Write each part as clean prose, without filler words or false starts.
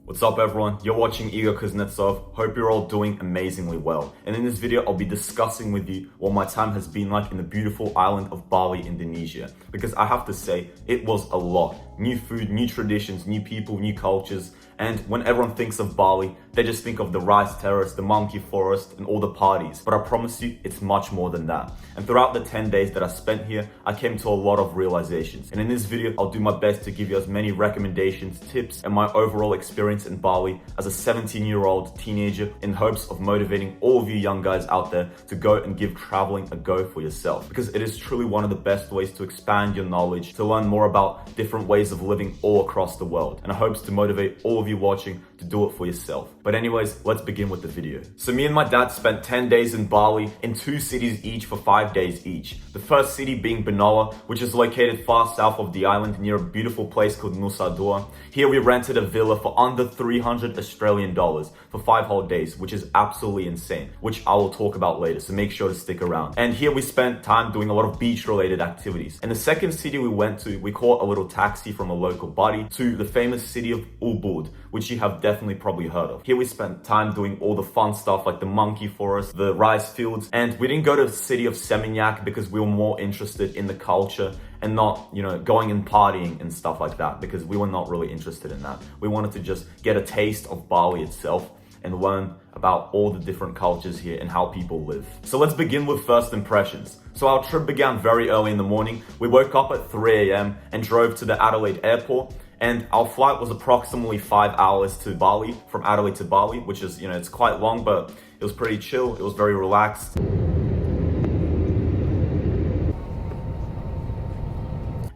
What's up everyone, you're watching Egor Kuznetsov. Hope you're all doing amazingly well. And in this video, I'll be discussing with you what my time has been like in the beautiful island of Bali, Indonesia. Because I have to say, it was a lot. New food, new traditions, new people, new cultures. And when everyone thinks of Bali, they just think of the rice terrace, the monkey forest, and all the parties. But I promise you, it's much more than that. And throughout the 10 days that I spent here, I came to a lot of realizations. And in this video, I'll do my best to give you as many recommendations, tips, and my overall experience in Bali as a 17-year-old teenager in hopes of motivating all of you young guys out there to go and give traveling a go for yourself. Because it is truly one of the best ways to expand your knowledge, to learn more about different ways of living all across the world. And I hope to motivate all of you watching to do it for yourself. But anyways, let's begin with the video. So me and my dad spent 10 days in Bali in 2 cities each for 5 days each. The first city being Benoa, which is located far south of the island near a beautiful place called Nusa Dua. Here we rented a villa for under 300 Australian dollars for 5 whole days, which is absolutely insane, which I will talk about later, so make sure to stick around. And here we spent time doing a lot of beach related activities. And the second city we went to, we caught a little taxi from a local buddy to the famous city of Ubuud, which you have definitely probably heard of. Here we spent time doing all the fun stuff like the monkey forest, the rice fields, and we didn't go to the city of Seminyak because we were more interested in the culture and not, going and partying and stuff like that, because we were not really interested in that. We wanted to just get a taste of Bali itself and learn about all the different cultures here and how people live. So let's begin with first impressions. So our trip began very early in the morning. We woke up at 3 a.m. and drove to the Adelaide airport. And our flight was approximately 5 hours to Bali, from Adelaide to Bali, which is, it's quite long, but it was pretty chill. It was very relaxed.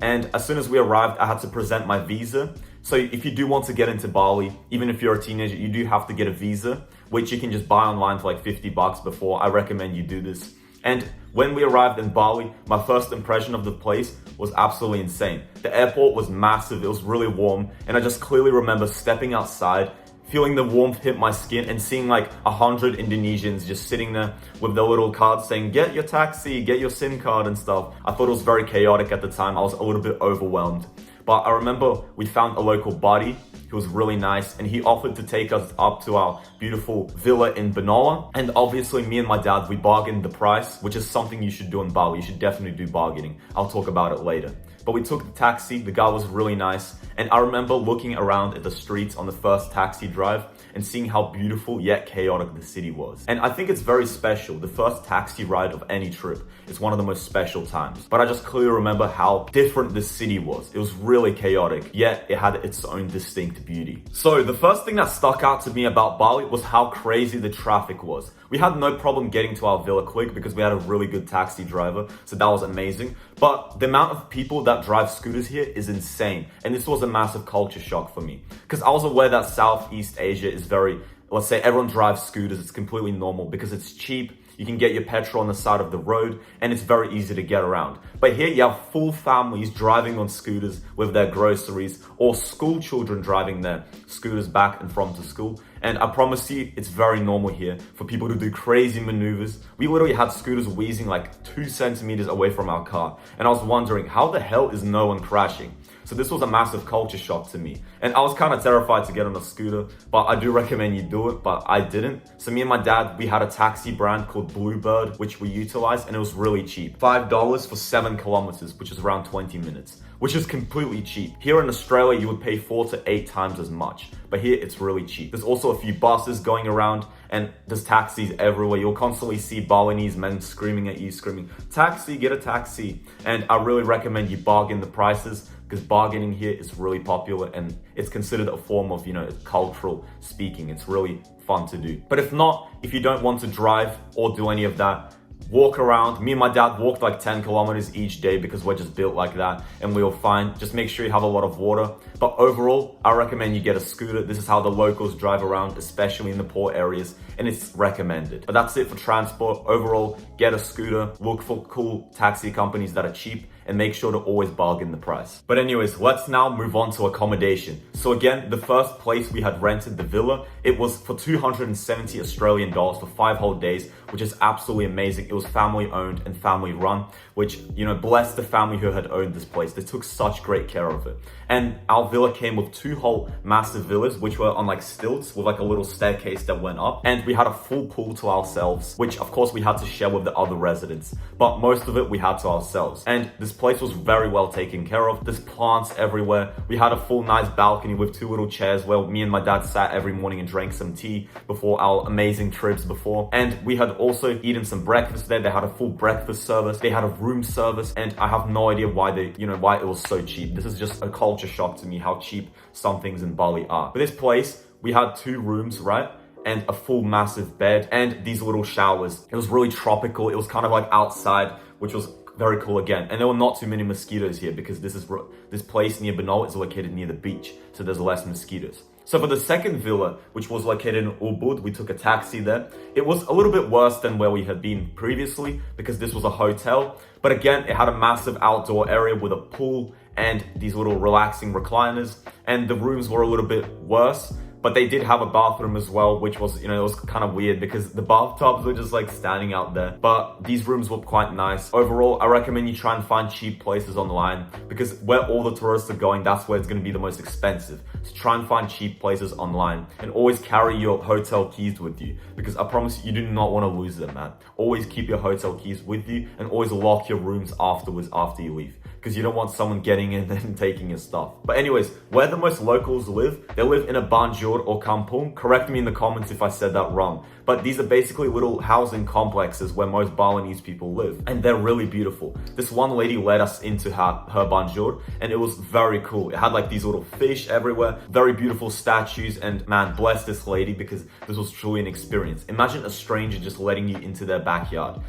And as soon as we arrived, I had to present my visa. So if you do want to get into Bali, even if you're a teenager, you do have to get a visa, which you can just buy online for like $50 before. I recommend you do this. And when we arrived in Bali, my first impression of the place was absolutely insane. The airport was massive, it was really warm, and I just clearly remember stepping outside, feeling the warmth hit my skin and seeing like 100 Indonesians just sitting there with their little cards saying, get your taxi, get your SIM card and stuff. I thought it was very chaotic at the time. I was a little bit overwhelmed. But I remember we found a local buddy who was really nice, and he offered to take us up to our beautiful villa in Benoa. And obviously me and my dad, we bargained the price, which is something you should do in Bali. You should definitely do bargaining. I'll talk about it later. But we took the taxi, the guy was really nice. And I remember looking around at the streets on the first taxi drive and seeing how beautiful yet chaotic the city was. And I think it's very special. The first taxi ride of any trip is one of the most special times. But I just clearly remember how different this city was. It was really chaotic, yet it had its own distinct beauty. So the first thing that stuck out to me about Bali was how crazy the traffic was. We had no problem getting to our villa quick because we had a really good taxi driver, so that was amazing. But the amount of people that drive scooters here is insane, and this was a massive culture shock for me. Because I was aware that Southeast Asia is very, let's say everyone drives scooters, it's completely normal because it's cheap. You can get your petrol on the side of the road and it's very easy to get around. But here you have full families driving on scooters with their groceries, or school children driving their scooters back and from to school. And I promise you, it's very normal here for people to do crazy maneuvers. We literally had scooters wheezing like 2 centimeters away from our car. And I was wondering, how the hell is no one crashing? So this was a massive culture shock to me. And I was kind of terrified to get on a scooter, but I do recommend you do it, but I didn't. So me and my dad, we had a taxi brand called Bluebird, which we utilized, and it was really cheap. $5 for 7 kilometers, which is around 20 minutes, which is completely cheap. Here in Australia, you would pay 4 to 8 times as much, but here it's really cheap. There's also a few buses going around, and there's taxis everywhere. You'll constantly see Balinese men screaming at you, screaming, taxi, get a taxi. And I really recommend you bargain the prices, because bargaining here is really popular and it's considered a form of, cultural speaking. It's really fun to do. But if not, if you don't want to drive or do any of that, walk around. Me and my dad walked like 10 kilometers each day because we're just built like that and we were fine. Just make sure you have a lot of water. But overall, I recommend you get a scooter. This is how the locals drive around, especially in the poor areas, and it's recommended. But that's it for transport. Overall, get a scooter, look for cool taxi companies that are cheap, and make sure to always bargain the price. But anyways, let's now move on to accommodation. So again, the first place we had rented, the villa, it was for 270 Australian dollars for 5 whole days, which is absolutely amazing. It was family owned and family run, which, bless the family who had owned this place. They took such great care of it. And our villa came with 2 whole massive villas, which were on like stilts with like a little staircase that went up. And we had a full pool to ourselves, which of course we had to share with the other residents, but most of it we had to ourselves. And this place was very well taken care of. There's plants everywhere. We had a full nice balcony with 2 little chairs where me and my dad sat every morning and drank some tea before our amazing trips before. And we had also eaten some breakfast there. They had a full breakfast service. They had a room service, and I have no idea why why it was so cheap. This is just a culture shock to me how cheap some things in Bali are. But this place, we had 2 rooms, right? And a full massive bed and these little showers. It was really tropical. It was kind of like outside, which was very cool again. And there were not too many mosquitoes here because this place near Benoa is located near the beach, so there's less mosquitoes. So for the second villa, which was located in Ubuud, we took a taxi there. It was a little bit worse than where we had been previously because this was a hotel. But again, it had a massive outdoor area with a pool and these little relaxing recliners. And the rooms were a little bit worse, but they did have a bathroom as well, which was, it was kind of weird because the bathtubs were just like standing out there. But these rooms were quite nice. Overall, I recommend you try and find cheap places online because where all the tourists are going, that's where it's going to be the most expensive. So try and find cheap places online and always carry your hotel keys with you because I promise you do not want to lose them, man. Always keep your hotel keys with you and always lock your rooms afterwards after you leave, because you don't want someone getting in and taking your stuff. But anyways, where the most locals live, they live in a banjur or kampung. Correct me in the comments if I said that wrong. But these are basically little housing complexes where most Balinese people live. And they're really beautiful. This one lady led us into her banjur and it was very cool. It had like these little fish everywhere, very beautiful statues, and man, bless this lady because this was truly an experience. Imagine a stranger just letting you into their backyard.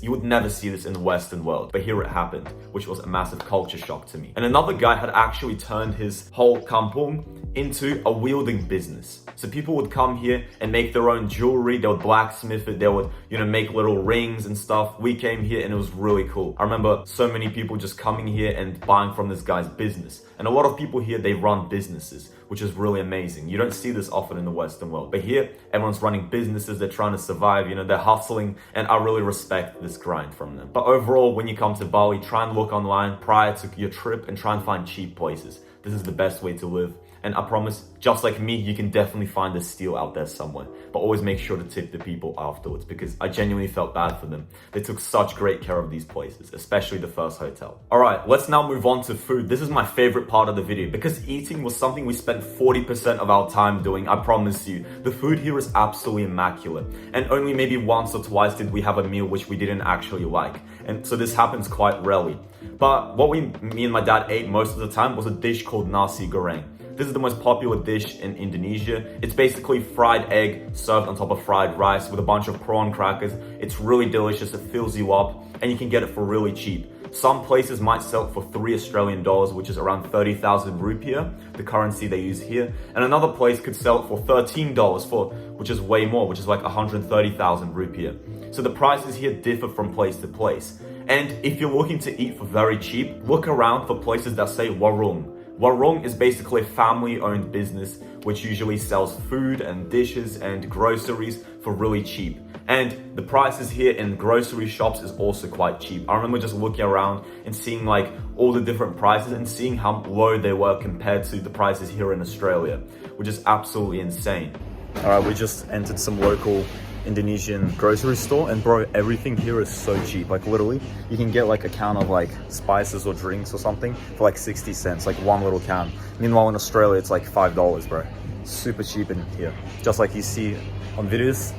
You would never see this in the Western world, but here it happened, which was a massive culture shock to me. And another guy had actually turned his whole kampung into a wielding business. So people would come here and make their own jewelry, they would blacksmith it, they would, make little rings and stuff. We came here and it was really cool. I remember so many people just coming here and buying from this guy's business. And a lot of people here, they run businesses, which is really amazing. You don't see this often in the Western world. But here, everyone's running businesses, they're trying to survive, they're hustling, and I really respect this grind from them. But overall, when you come to Bali, try and look online prior to your trip and try and find cheap places. This is the best way to live. And I promise, just like me, you can definitely find a steal out there somewhere. But always make sure to tip the people afterwards because I genuinely felt bad for them. They took such great care of these places, especially the first hotel. Alright, let's now move on to food. This is my favorite part of the video because eating was something we spent 40% of our time doing, I promise you. The food here is absolutely immaculate. And only maybe once or twice did we have a meal which we didn't actually like. And so this happens quite rarely. But what me and my dad ate most of the time was a dish called nasi goreng. This is the most popular dish in Indonesia. It's basically fried egg served on top of fried rice with a bunch of prawn crackers. It's really delicious, it fills you up, and you can get it for really cheap. Some places might sell it for 3 Australian dollars, which is around 30,000 rupiah, the currency they use here. And another place could sell it for $13, which is way more, which is like 130,000 rupiah. So the prices here differ from place to place. And if you're looking to eat for very cheap, look around for places that say warung. Warung is basically a family-owned business which usually sells food and dishes and groceries for really cheap. And the prices here in grocery shops is also quite cheap. I remember just looking around and seeing like all the different prices and seeing how low they were compared to the prices here in Australia, which is absolutely insane. Alright, we just entered some local Indonesian grocery store, and bro, everything here is so cheap. Like literally, you can get like a can of like spices or drinks or something for like 60 cents, like one little can. Meanwhile in Australia, it's like $5, bro. Super cheap in here. Just like you see on videos,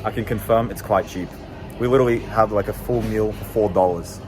I can confirm it's quite cheap. We literally have like a full meal for $4.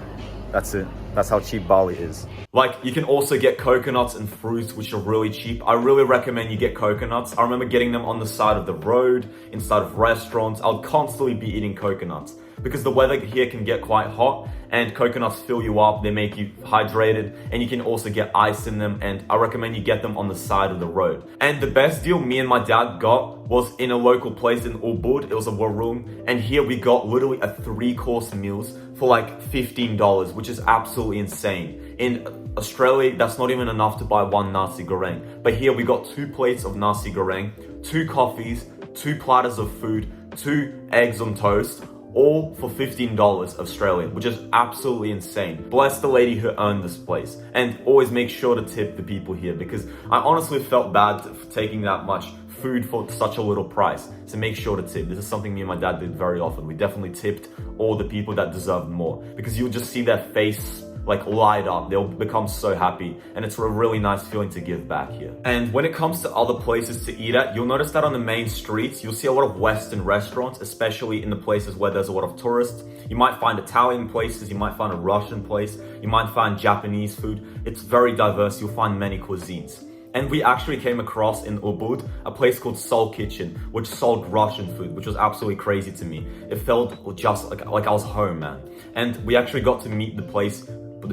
That's it. That's how cheap Bali is. Like, you can also get coconuts and fruits, which are really cheap. I really recommend you get coconuts. I remember getting them on the side of the road, inside of restaurants. I would constantly be eating coconuts. because the weather here can get quite hot and coconuts fill you up, they make you hydrated, and you can also get ice in them, and I recommend you get them on the side of the road. And the best deal me and my dad got was in a local place in Ubuud. It was a warung, and here we got literally a 3-course meals for like $15, which is absolutely insane. In Australia, that's not even enough to buy one nasi goreng, but here we got 2 plates of nasi goreng, 2 coffees, 2 platters of food, 2 eggs on toast, all for $15 Australian, which is absolutely insane. Bless the lady who owned this place, and always make sure to tip the people here, because I honestly felt bad for taking that much food for such a little price. So make sure to tip. This is something me and my dad did very often. We definitely tipped all the people that deserved more, because you'll just see their face like light up. They'll become so happy, and it's a really nice feeling to give back here. And when it comes to other places to eat at, you'll notice that on the main streets, you'll see a lot of Western restaurants, especially in the places where there's a lot of tourists. You might find Italian places, you might find a Russian place, you might find Japanese food. It's very diverse. You'll find many cuisines. And we actually came across in Ubuud a place called Soul Kitchen, which sold Russian food, which was absolutely crazy to me. It felt just like I was home, man. And we actually got to meet the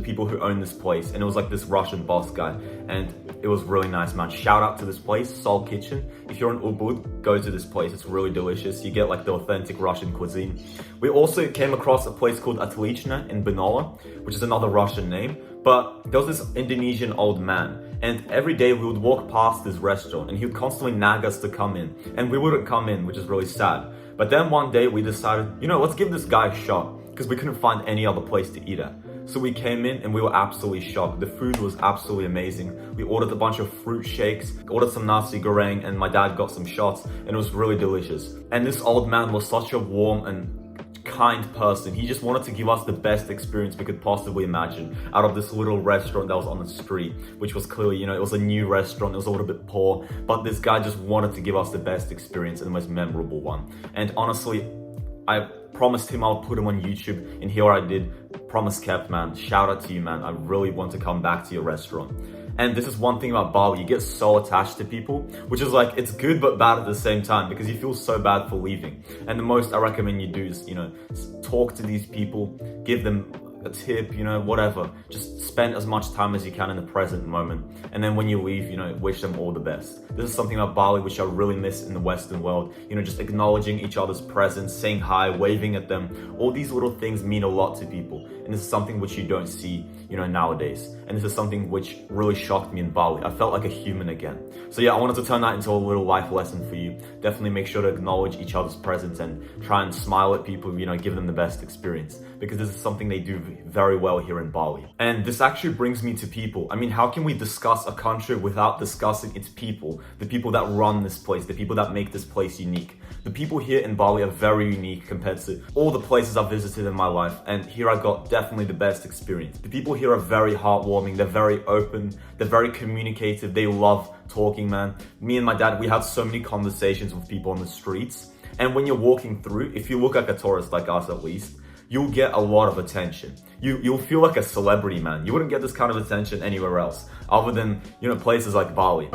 people who own this place, and it was like this Russian boss guy, and it was really nice, man. Shout out to this place, Soul Kitchen. If you're in Ubuud, go to this place. It's really delicious. You get like the authentic Russian cuisine. We also came across a place called Отлично in Benoa, which is another Russian name, but there was this Indonesian old man, and every day we would walk past this restaurant and he would constantly nag us to come in, and we wouldn't come in, which is really sad. But then one day we decided, let's give this guy a shot, because we couldn't find any other place to eat at. So we came in and we were absolutely shocked. The food was absolutely amazing. We ordered a bunch of fruit shakes, ordered some nasi goreng, and my dad got some shots, and it was really delicious. And this old man was such a warm and kind person. He just wanted to give us the best experience we could possibly imagine out of this little restaurant that was on the street, which was clearly, it was a new restaurant. It was a little bit poor, but this guy just wanted to give us the best experience and the most memorable one. And honestly, I promised him I'll put him on YouTube, and here I did. Promise kept, man. Shout out to you, man. I really want to come back to your restaurant. And this is one thing about Bali, you get so attached to people, which is like, it's good but bad at the same time, because you feel so bad for leaving. And the most I recommend you do is, talk to these people, give them a tip, whatever. Just spend as much time as you can in the present moment. And then when you leave, wish them all the best. This is something about Bali which I really miss in the Western world. Just acknowledging each other's presence, saying hi, waving at them. All these little things mean a lot to people. And this is something which you don't see, nowadays. And this is something which really shocked me in Bali. I felt like a human again. So yeah, I wanted to turn that into a little life lesson for you. Definitely make sure to acknowledge each other's presence and try and smile at people, give them the best experience, because this is something they do very well here in Bali. And this actually brings me to people. I mean, how can we discuss a country without discussing its people? The people that run this place, the people that make this place unique. The people here in Bali are very unique compared to all the places I've visited in my life, and here I got definitely the best experience. The people here are very heartwarming, they're very open, they're very communicative, they love talking, man. Me and my dad, we had so many conversations with people on the streets, and when you're walking through, if you look like a tourist like us at least, you'll get a lot of attention. You'll feel like a celebrity, man. You wouldn't get this kind of attention anywhere else, other than, places like Bali.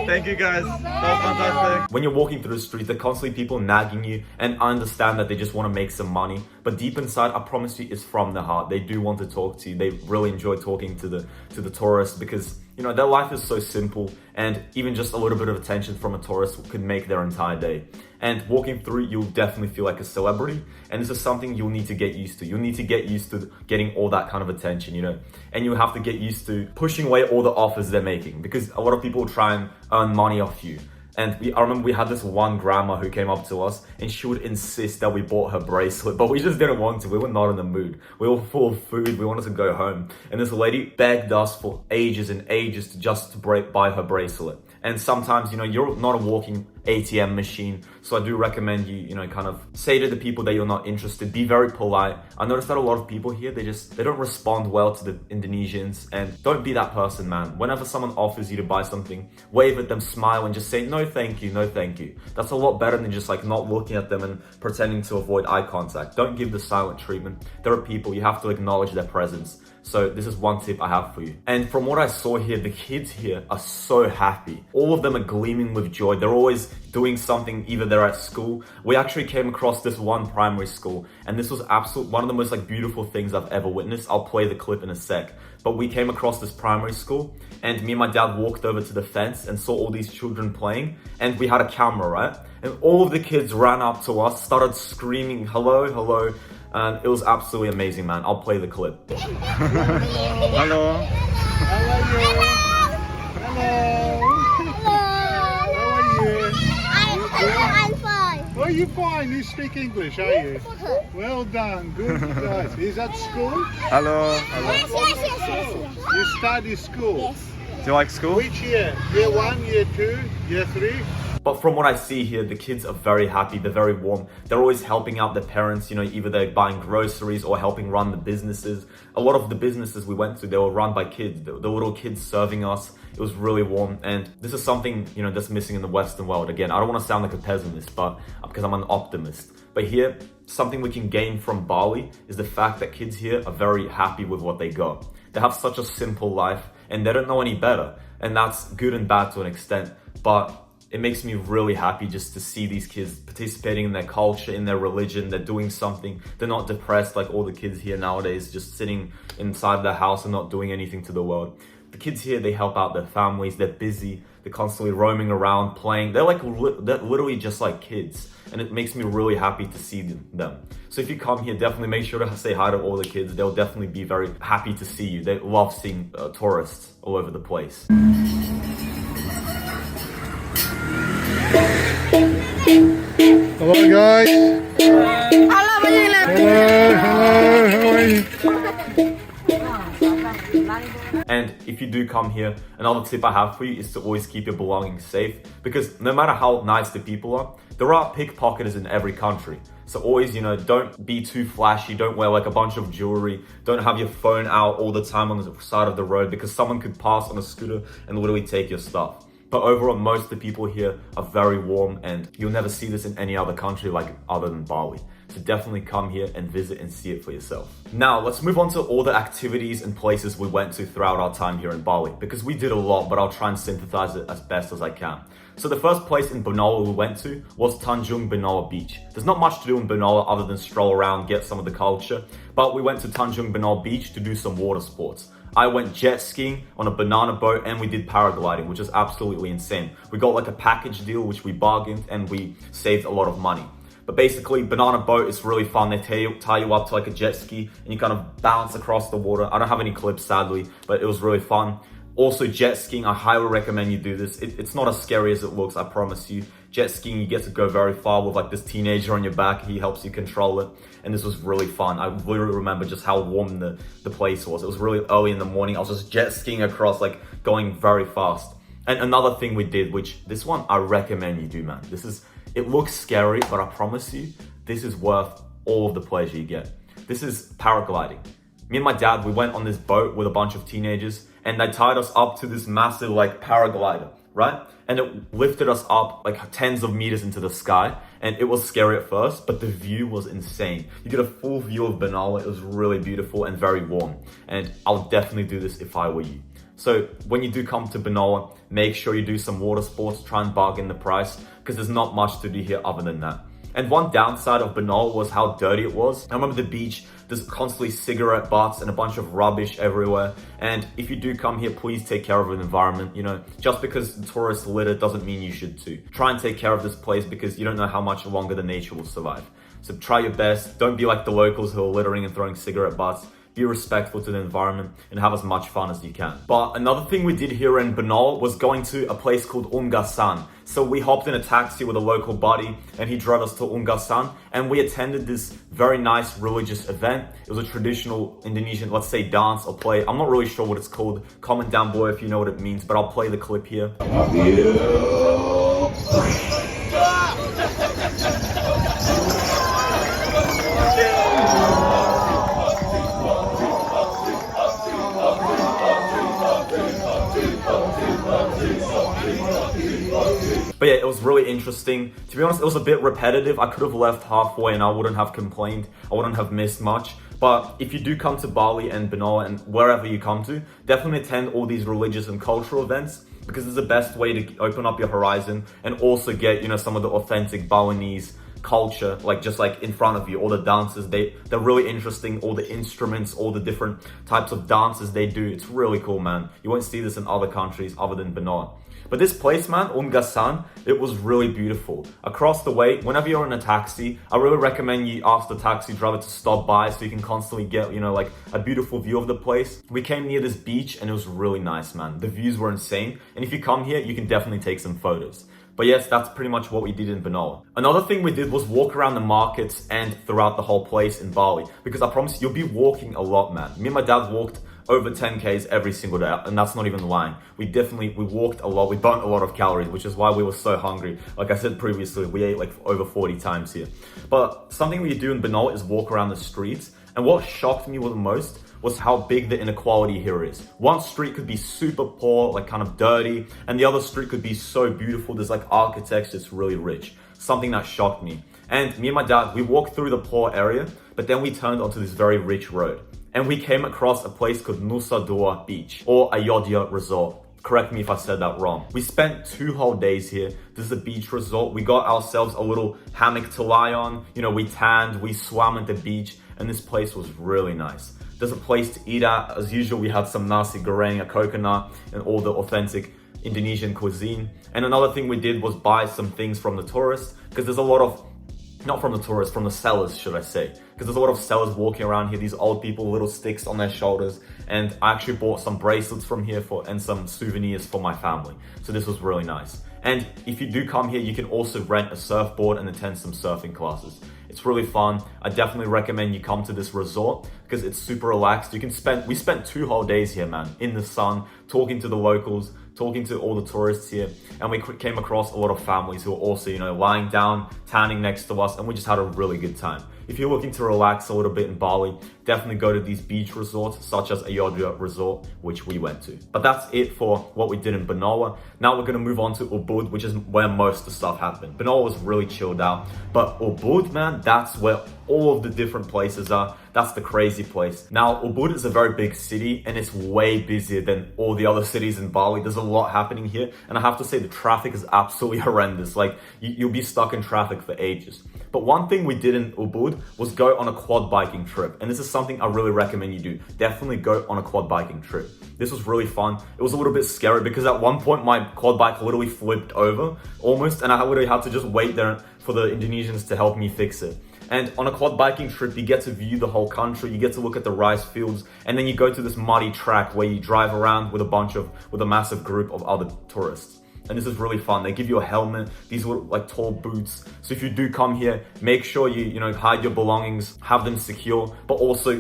Thank you guys, that was fantastic. When you're walking through the street, there are constantly people nagging you, and I understand that they just want to make some money, but deep inside, I promise you, it's from the heart. They do want to talk to you. They really enjoy talking to the tourists, because their life is so simple, and even just a little bit of attention from a tourist could make their entire day. And walking through, you'll definitely feel like a celebrity, and this is something you'll need to get used to. You'll need to get used to getting all that kind of attention, and you'll have to get used to pushing away all the offers they're making, because a lot of people try and earn money off you. And I remember we had this one grandma who came up to us, and she would insist that we bought her bracelet, but we just didn't want to. We were not in the mood. We were full of food. We wanted to go home. And this lady begged us for ages and ages to buy her bracelet. And sometimes, you're not a walking ATM machine. So I do recommend you, kind of say to the people that you're not interested, be very polite. I noticed that a lot of people here, they don't respond well to the Indonesians, and don't be that person, man. Whenever someone offers you to buy something, wave at them, smile, and just say, no, thank you, no, thank you. That's a lot better than just like not looking at them and pretending to avoid eye contact. Don't give the silent treatment. There are people, you have to acknowledge their presence. So this is one tip I have for you. And from what I saw here, the kids here are so happy. All of them are gleaming with joy. They're always doing something, either they're at school. We actually came across this one primary school, and this was one of the most like beautiful things I've ever witnessed. I'll play the clip in a sec. But we came across this primary school, and me and my dad walked over to the fence and saw all these children playing, and we had a camera, right? And all of the kids ran up to us, started screaming, hello, hello, and it was absolutely amazing, man. I'll play the clip. Hello. How are you? Hello. How are you? I'm fine. Oh, you're fine. You speak English, are you? Well done. Good. Right. Is that school? Hello. Yes. You study school? Yes. Do you like school? Which year? Year 1, year 2, year 3? But from what I see here, the kids are very happy, they're very warm. They're always helping out their parents, either they're buying groceries or helping run the businesses. A lot of the businesses we went to, they were run by kids, the little kids serving us. It was really warm, and this is something, that's missing in the Western world. Again, I don't want to sound like a pessimist, but because I'm an optimist. But here, something we can gain from Bali is the fact that kids here are very happy with what they got. They have such a simple life, and they don't know any better. And that's good and bad to an extent, but it makes me really happy just to see these kids participating in their culture, in their religion. They're doing something. They're not depressed like all the kids here nowadays, just sitting inside their house and not doing anything to the world. The kids here, they help out their families. They're busy. They're constantly roaming around, playing. They're literally just like kids. And it makes me really happy to see them. So if you come here, definitely make sure to say hi to all the kids. They'll definitely be very happy to see you. They love seeing tourists all over the place. Hello, guys. Hello. How are you? And if you do come here, another tip I have for you is to always keep your belongings safe, because no matter how nice the people are, there are pickpocketers in every country. So always, don't be too flashy. Don't wear like a bunch of jewelry. Don't have your phone out all the time on the side of the road, because someone could pass on a scooter and literally take your stuff. But overall, most of the people here are very warm, and you'll never see this in any other country other than Bali. So definitely come here and visit and see it for yourself. Now, let's move on to all the activities and places we went to throughout our time here in Bali, because we did a lot, but I'll try and synthesize it as best as I can. So the first place in Benoa we went to was Tanjung Benoa Beach. There's not much to do in Benoa other than stroll around, get some of the culture, but we went to Tanjung Benoa Beach to do some water sports. I went jet skiing on a banana boat, and we did paragliding, which is absolutely insane. We got like a package deal, which we bargained, and we saved a lot of money. But basically, banana boat is really fun. They tie you up to like a jet ski, and you kind of bounce across the water. I don't have any clips, sadly, but it was really fun. Also, jet skiing, I highly recommend you do this. It's not as scary as it looks, I promise you. Jet skiing, you get to go very far with like this teenager on your back. He helps you control it. And this was really fun. I literally remember just how warm the place was. It was really early in the morning. I was just jet skiing across, like going very fast. And another thing we did, which this one I recommend you do, man. It looks scary, but I promise you, this is worth all of the pleasure you get. This is paragliding. Me and my dad, we went on this boat with a bunch of teenagers, and they tied us up to this massive like paraglider, right? And it lifted us up like tens of meters into the sky, and it was scary at first, but the view was insane. You get a full view of Benoa. It was really beautiful and very warm, and I'll definitely do this if I were you. So when you do come to Benoa, make sure you do some water sports, try and bargain the price, because there's not much to do here other than that. And one downside of Benoa was how dirty it was. I remember the beach, there's constantly cigarette butts and a bunch of rubbish everywhere. And if you do come here, please take care of the environment. Just because tourists litter doesn't mean you should too. Try and take care of this place, because you don't know how much longer the nature will survive. So try your best. Don't be like the locals who are littering and throwing cigarette butts. Be respectful to the environment and have as much fun as you can. But another thing we did here in Benoa was going to a place called Ungasan. So we hopped in a taxi with a local buddy, and he drove us to Ungasan, and we attended this very nice religious event. It was a traditional Indonesian, let's say, dance or play. I'm not really sure what it's called. Comment down below if you know what it means, but I'll play the clip here. But yeah, it was really interesting. To be honest, it was a bit repetitive. I could have left halfway and I wouldn't have complained. I wouldn't have missed much. But if you do come to Bali and Benoa and wherever you come to, definitely attend all these religious and cultural events. because it's the best way to open up your horizon and also get, some of the authentic Balinese culture, just in front of you. All the dances, they're really interesting. All the instruments, all the different types of dances they do. It's really cool, man. You won't see this in other countries other than Benoa. But this place, man, Ungasan, it was really beautiful. Across the way, whenever you're in a taxi, I really recommend you ask the taxi driver to stop by so you can constantly get, a beautiful view of the place. We came near this beach and it was really nice, man. The views were insane. And if you come here, you can definitely take some photos. But yes, that's pretty much what we did in Benoa. Another thing we did was walk around the markets and throughout the whole place in Bali. Because I promise you'll be walking a lot, man. Me and my dad walked over 10Ks every single day, and that's not even lying. We walked a lot, we burnt a lot of calories, which is why we were so hungry. Like I said previously, we ate over 40 times here. But something we do in Benoa is walk around the streets, and what shocked me the most was how big the inequality here is. One street could be super poor, kind of dirty, and the other street could be so beautiful. There's architecture, it's really rich. Something that shocked me. And me and my dad, we walked through the poor area, but then we turned onto this very rich road. And we came across a place called Nusa Dua Beach, or Ayodhya Resort. Correct me if I said that wrong. We spent 2 whole days here. This is a beach resort. We got ourselves a little hammock to lie on. We tanned, we swam at the beach, and this place was really nice. There's a place to eat at. As usual, we had some nasi goreng, a coconut, and all the authentic Indonesian cuisine. And another thing we did was buy some things from the tourists, because there's a lot of, not from the tourists, from the sellers, should I say. Because there's a lot of sellers walking around here, these old people, little sticks on their shoulders. And I actually bought some bracelets from here and some souvenirs for my family. So this was really nice. And if you do come here, you can also rent a surfboard and attend some surfing classes. It's really fun. I definitely recommend you come to this resort because it's super relaxed. We spent 2 whole days here, man, in the sun, talking to the locals, talking to all the tourists here, and we came across a lot of families who were also, lying down, tanning next to us, and we just had a really good time. If you're looking to relax a little bit in Bali, definitely go to these beach resorts such as Ayodhya Resort, which we went to. But that's it for what we did in Benoa. Now we're going to move on to Ubuud, which is where most of the stuff happened. Benoa was really chilled out, but Ubuud, man, that's where all of the different places are. That's the crazy place. Now, Ubuud is a very big city and it's way busier than all the other cities in Bali. There's a lot happening here. And I have to say the traffic is absolutely horrendous. You'll be stuck in traffic for ages. But one thing we did in Ubuud was go on a quad biking trip. And this is something I really recommend you do. Definitely go on a quad biking trip. This was really fun. It was a little bit scary because at one point my quad bike literally flipped over almost. And I literally had to just wait there for the Indonesians to help me fix it. And on a quad biking trip, you get to view the whole country, you get to look at the rice fields, and then you go to this muddy track where you drive around with a massive group of other tourists. And this is really fun. They give you a helmet, these little tall boots. So if you do come here, make sure you hide your belongings, have them secure, but also,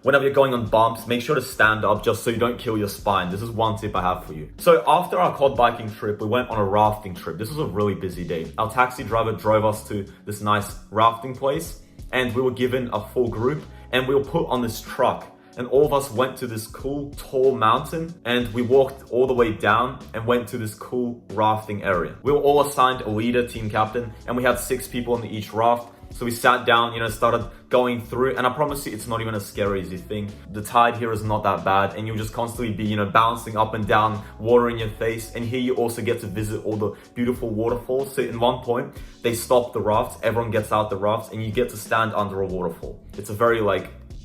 whenever you're going on bumps, make sure to stand up just so you don't kill your spine. This is one tip I have for you. So after our quad biking trip, we went on a rafting trip. This was a really busy day. Our taxi driver drove us to this nice rafting place and we were given a full group and we were put on this truck. And all of us went to this cool, tall mountain and we walked all the way down and went to this cool rafting area. We were all assigned a leader, team captain, and we had 6 people on each raft. So we sat down, started going through, and I promise you, it's not even as scary as you think. The tide here is not that bad, and you'll just constantly be, bouncing up and down, water in your face. And here you also get to visit all the beautiful waterfalls. So in one point, they stop the rafts, everyone gets out the rafts, and you get to stand under a waterfall. It's a very,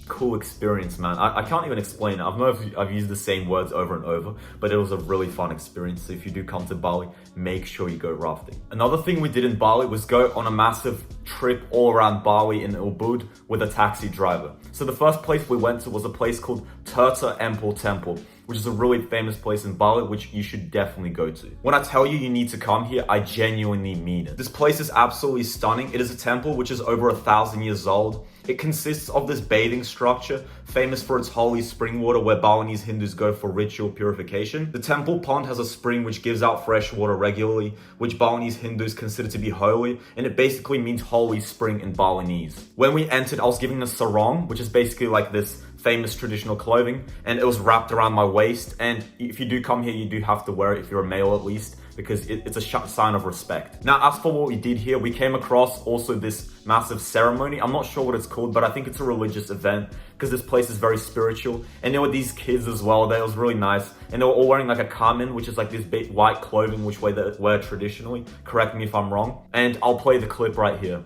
cool experience, man. I can't even explain it. I know I've used the same words over and over, but it was a really fun experience. So if you do come to Bali, make sure you go rafting. Another thing we did in Bali was go on a massive trip all around Bali in Ubuud with a taxi driver. So the first place we went to was a place called Tirta Empul Temple, which is a really famous place in Bali, which you should definitely go to. When I tell you you need to come here, I genuinely mean it. This place is absolutely stunning. It is a temple which is over 1,000 years old. It consists of this bathing structure, famous for its holy spring water where Balinese Hindus go for ritual purification. The temple pond has a spring which gives out fresh water regularly, which Balinese Hindus consider to be holy, and it basically means holy spring in Balinese. When we entered, I was given a sarong, which is basically this famous traditional clothing, and it was wrapped around my waist. And if you do come here, you do have to wear it if you're a male at least, because it's a sign of respect. Now, as for what we did here, we came across also this massive ceremony. I'm not sure what it's called, but I think it's a religious event because this place is very spiritual. And there were these kids as well there. It was really nice. And they were all wearing like a kamen, which is like this big white clothing, which they wear traditionally. Correct me if I'm wrong. And I'll play the clip right here.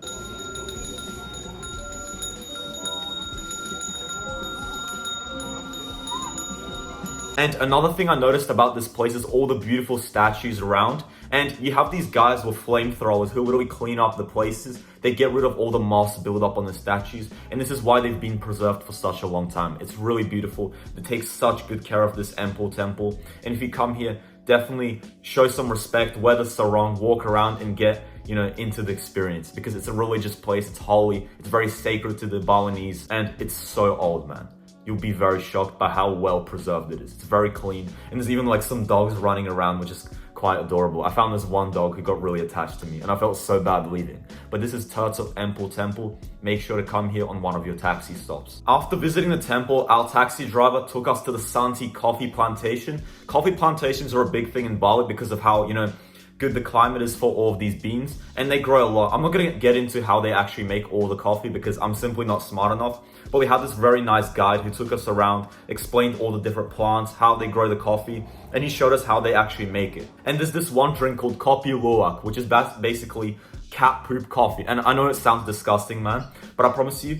And another thing I noticed about this place is all the beautiful statues around. And you have these guys with flamethrowers who literally clean up the places. They get rid of all the moss build up on the statues. And this is why they've been preserved for such a long time. It's really beautiful. They take such good care of this Empor temple. And if you come here, definitely show some respect, wear the sarong, walk around and get, into the experience, because it's a religious place. It's holy. It's very sacred to the Balinese, and it's so old, man. You'll be very shocked by how well preserved it is. It's very clean. And there's even like some dogs running around, which is quite adorable. I found this one dog who got really attached to me and I felt so bad leaving. But this is Turtle Empor Temple. Make sure to come here on one of your taxi stops. After visiting the temple, our taxi driver took us to the Santi coffee plantation. Coffee plantations are a big thing in Bali because of how, good the climate is for all of these beans, and they grow a lot. I'm not going to get into how they actually make all the coffee because I'm simply not smart enough, but we had this very nice guide who took us around, explained all the different plants, how they grow the coffee, and he showed us how they actually make it. And there's this one drink called kopi luwak, which is basically cat poop coffee. And I know it sounds disgusting, man, but I promise you,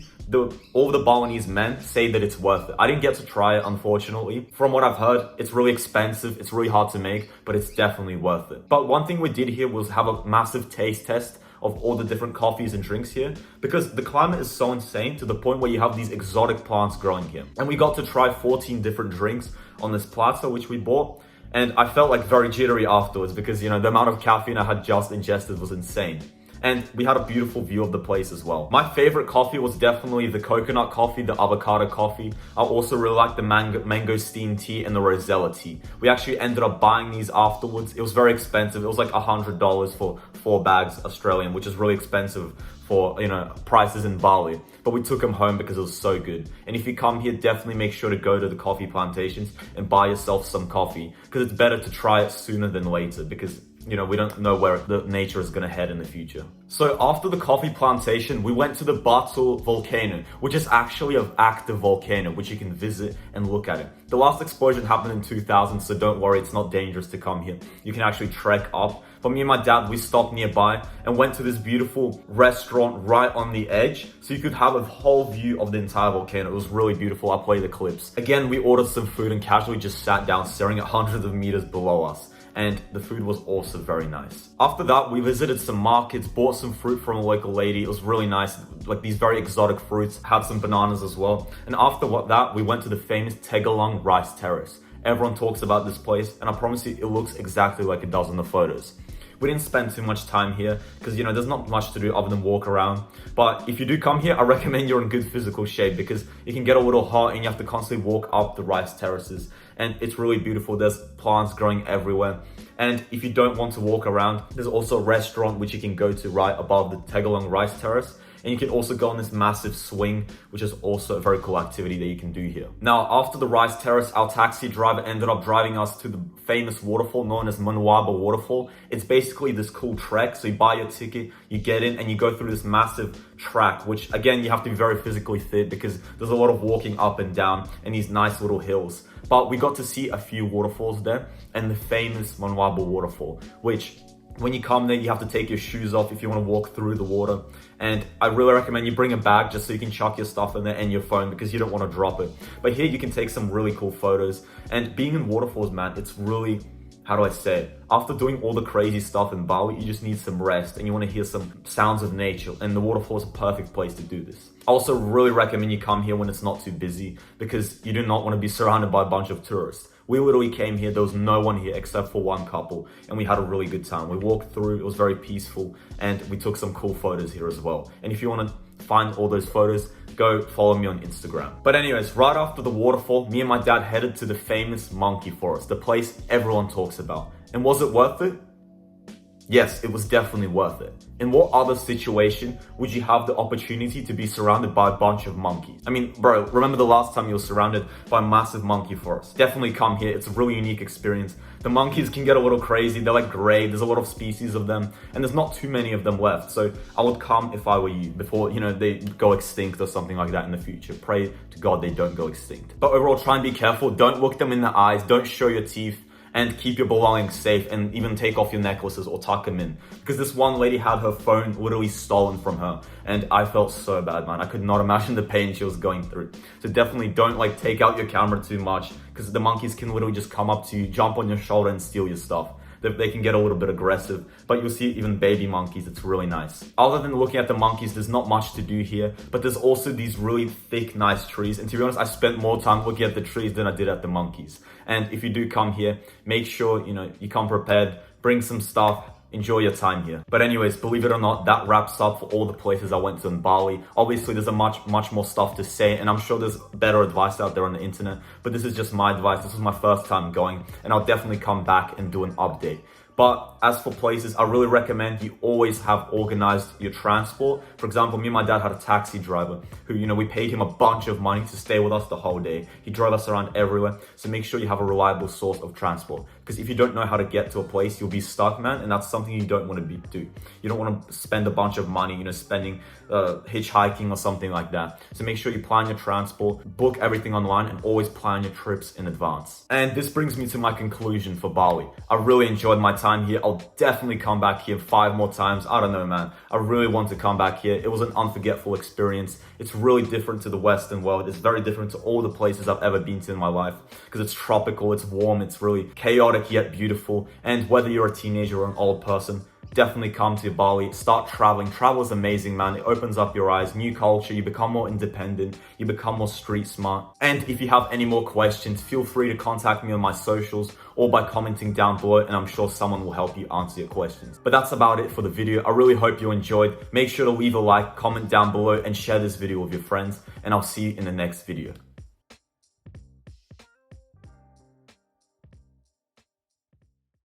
all the Balinese men say that it's worth it. I didn't get to try it, unfortunately. From what I've heard, it's really expensive, it's really hard to make, but it's definitely worth it. But one thing we did here was have a massive taste test of all the different coffees and drinks here, because the climate is so insane to the point where you have these exotic plants growing here. And we got to try 14 different drinks on this platter, which we bought. And I felt like very jittery afterwards because, the amount of caffeine I had just ingested was insane. And we had a beautiful view of the place as well. My favorite coffee was definitely the coconut coffee, the avocado coffee. I also really liked the mangosteen tea and the rosella tea. We actually ended up buying these afterwards. It was very expensive. It was like $100 for 4 bags Australian, which is really expensive for, prices in Bali. But we took them home because it was so good. And if you come here, definitely make sure to go to the coffee plantations and buy yourself some coffee, because it's better to try it sooner than later, because we don't know where the nature is going to head in the future. So after the coffee plantation, we went to the Batu volcano, which is actually an active volcano, which you can visit and look at it. The last explosion happened in 2000, so don't worry, it's not dangerous to come here. You can actually trek up. But me and my dad, we stopped nearby and went to this beautiful restaurant right on the edge, so you could have a whole view of the entire volcano. It was really beautiful. I'll play the clips. Again, we ordered some food and casually just sat down staring at hundreds of meters below us. And the food was also very nice. After that, we visited some markets, bought some fruit from a local lady. It was really nice, like these very exotic fruits, had some bananas as well. And after that, we went to the famous Tegalang Rice Terrace. Everyone talks about this place, and I promise you, it looks exactly like it does in the photos. We didn't spend too much time here because, there's not much to do other than walk around. But if you do come here, I recommend you're in good physical shape because it can get a little hot and you have to constantly walk up the rice terraces. And it's really beautiful. There's plants growing everywhere. And if you don't want to walk around, there's also a restaurant which you can go to right above the Tegalang Rice Terrace. And you can also go on this massive swing, which is also a very cool activity that you can do here. Now, after the rice terrace, our taxi driver ended up driving us to the famous waterfall known as Benoa waterfall. It's basically this cool trek. So you buy your ticket, you get in and you go through this massive track, which again, you have to be very physically fit because there's a lot of walking up and down and these nice little hills. But we got to see a few waterfalls there and the famous Benoa waterfall, which when you come there, you have to take your shoes off if you want to walk through the water. And I really recommend you bring a bag just so you can chuck your stuff in there and your phone because you don't want to drop it. But here you can take some really cool photos. And being in waterfalls, man, it's really, how do I say it? After doing all the crazy stuff in Bali, you just need some rest and you want to hear some sounds of nature. And the waterfall is a perfect place to do this. I also really recommend you come here when it's not too busy because you do not want to be surrounded by a bunch of tourists. We literally came here, there was no one here except for one couple, and we had a really good time. We walked through, it was very peaceful, and we took some cool photos here as well. And if you want to find all those photos, go follow me on Instagram. But anyways, right after the waterfall, me and my dad headed to the famous monkey forest, the place everyone talks about. And was it worth it? Yes, it was definitely worth it. In what other situation would you have the opportunity to be surrounded by a bunch of monkeys? I mean, bro, remember the last time you were surrounded by a massive monkey forest? Definitely come here. It's a really unique experience. The monkeys can get a little crazy. They're like gray. There's a lot of species of them, and there's not too many of them left. So I would come if I were you before, they go extinct or something like that in the future. Pray to God they don't go extinct. But overall, try and be careful. Don't look them in the eyes. Don't show your teeth. And keep your belongings safe, and even take off your necklaces or tuck them in. Because this one lady had her phone literally stolen from her, and I felt so bad, man. I could not imagine the pain she was going through. So definitely don't take out your camera too much, because the monkeys can literally just come up to you, jump on your shoulder and steal your stuff. They can get a little bit aggressive, but you'll see even baby monkeys. It's really nice. Other than looking at the monkeys, there's not much to do here, but there's also these really thick, nice trees. And to be honest, I spent more time looking at the trees than I did at the monkeys. And if you do come here, make sure, you come prepared, bring some stuff, enjoy your time here. But anyways, believe it or not, that wraps up for all the places I went to in Bali. Obviously, there's a much more stuff to say, and I'm sure there's better advice out there on the internet, but this is just my advice. This was my first time going, and I'll definitely come back and do an update. But as for places, I really recommend you always have organized your transport. For example, me and my dad had a taxi driver who, we paid him a bunch of money to stay with us the whole day. He drove us around everywhere. So make sure you have a reliable source of transport. Because if you don't know how to get to a place, you'll be stuck, man. And that's something you don't want to do. You don't want to spend a bunch of money, spending hitchhiking or something like that. So make sure you plan your transport, book everything online, and always plan your trips in advance. And this brings me to my conclusion for Bali. I really enjoyed my time here. I'll definitely come back here 5 more times. I don't know, man. I really want to come back here. It was an unforgettable experience. It's really different to the Western world. It's very different to all the places I've ever been to in my life, because it's tropical, it's warm, it's really chaotic yet beautiful. And whether you're a teenager or an old person, definitely come to Bali, start traveling. Travel is amazing, man. It opens up your eyes, new culture, you become more independent, you become more street smart. And if you have any more questions, feel free to contact me on my socials or by commenting down below, and I'm sure someone will help you answer your questions. But that's about it for the video. I really hope you enjoyed. Make sure to leave a like, comment down below, and share this video with your friends, and I'll see you in the next video.